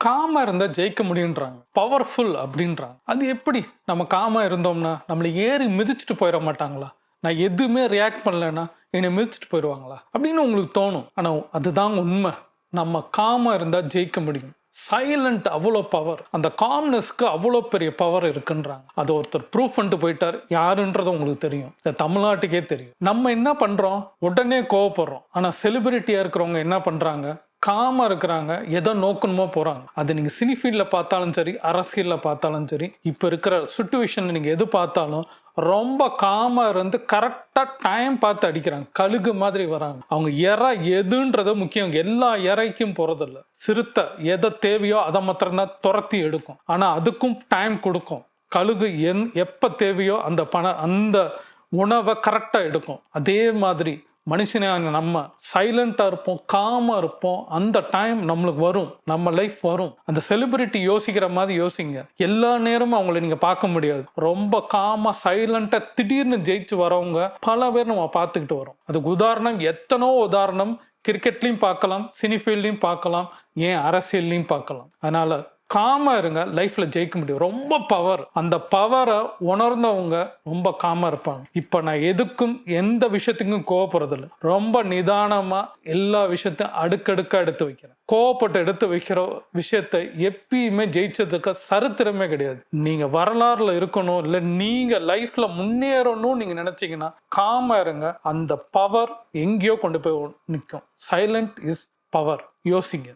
Gamma இருந்தா ஜெயிக்க முடியுன்றாங்க, powerful அப்படின்றாங்க. அது எப்படி? நம்ம காமா இருந்தோம்னா நம்மளை ஏறி மிதிச்சுட்டு போயிட மாட்டாங்களா? நான் எதுவுமே ரியாக்ட் பண்ணலைன்னா என்னை மிதிச்சுட்டு போயிடுவாங்களா அப்படின்னு உங்களுக்கு தோணும். ஆனால் அதுதாங்க உண்மை. நம்ம காமா இருந்தால் ஜெயிக்க முடியும். சைலண்ட் அவ்வளோ பவர், அந்த காம்னஸ்க்கு அவ்வளோ பெரிய பவர் இருக்குன்றாங்க. அது ஒருத்தர் ப்ரூஃப் பண்ணிட்டு போயிட்டார். யாருன்றது உங்களுக்கு தெரியும், இந்த தமிழ்நாட்டுக்கே தெரியும். நம்ம என்ன பண்ணுறோம்? உடனே கோவப்படுறோம். ஆனால் செலிபிரிட்டியாக இருக்கிறவங்க என்ன பண்ணுறாங்க? காமா இருக்கிறாங்க, எதை நோக்கணுமோ போகிறாங்க. அது நீங்கள் சினி ஃபீல்டில் பார்த்தாலும் சரி, அரசியலில் பார்த்தாலும் சரி, இப்போ இருக்கிற சுச்சுவேஷன் நீங்கள் எது பார்த்தாலும் ரொம்ப காமா இருந்து கரெக்டாக டைம் பார்த்து அடிக்கிறாங்க. கழுகு மாதிரி வராங்க. அவங்க இறை எதுன்றது முக்கியம். எல்லா இறைக்கும் போகிறதில்ல. சிறுத்தை எதை தேவையோ அதை மாத்திரம்தான் துரத்தி எடுக்கும். ஆனால் அதுக்கும் டைம் கொடுக்கும். கழுகு எப்போ தேவையோ அந்த உணவை கரெக்டாக எடுக்கும். அதே மாதிரி மனுஷனான நம்ம சைலண்டாக இருப்போம், காமாக இருப்போம். அந்த டைம் நம்மளுக்கு வரும், நம்ம லைஃப் வரும். அந்த செலிபிரிட்டி யோசிக்கிற மாதிரி யோசிங்க. எல்லா நேரமும் அவங்கள நீங்கள் பார்க்க முடியாது. ரொம்ப காமாக சைலண்டாக திடீர்னு ஜெயிச்சு வரவங்க பல பேர் நம்ம பார்த்துக்கிட்டு வரோம். அதுக்கு உதாரணம் எத்தனோ உதாரணம் கிரிக்கெட்லையும் பார்க்கலாம், சினி ஃபீல்ட்லையும் பார்க்கலாம், ஏன் அரசியல்லையும் பார்க்கலாம். அதனால் காமா இருங்க, லைஃப்ல ஜெயிக்க முடியும். ரொம்ப பவர். அந்த பவரை உணர்ந்தவங்க ரொம்ப காமா இருப்பாங்க. இப்ப நான் எதுக்கும் எந்த விஷயத்துக்கும் கோவப்படுறதில்ல. ரொம்ப நிதானமா எல்லா விஷயத்தையும் அடுக்கடுக்கா எடுத்து வைக்கிறேன். கோவப்பட்டு எடுத்து வைக்கிற விஷயத்தை எப்பயுமே ஜெயிச்சதுக்கு சரித்திரமே கிடையாது. நீங்க வரலாறுல இருக்கணும், இல்ல நீங்க லைஃப்ல முன்னேறணும் நீங்க நினைச்சீங்கன்னா காமா இருங்க. அந்த பவர் எங்கேயோ கொண்டு போய் நிற்கும். Silent is power. யோசிங்க.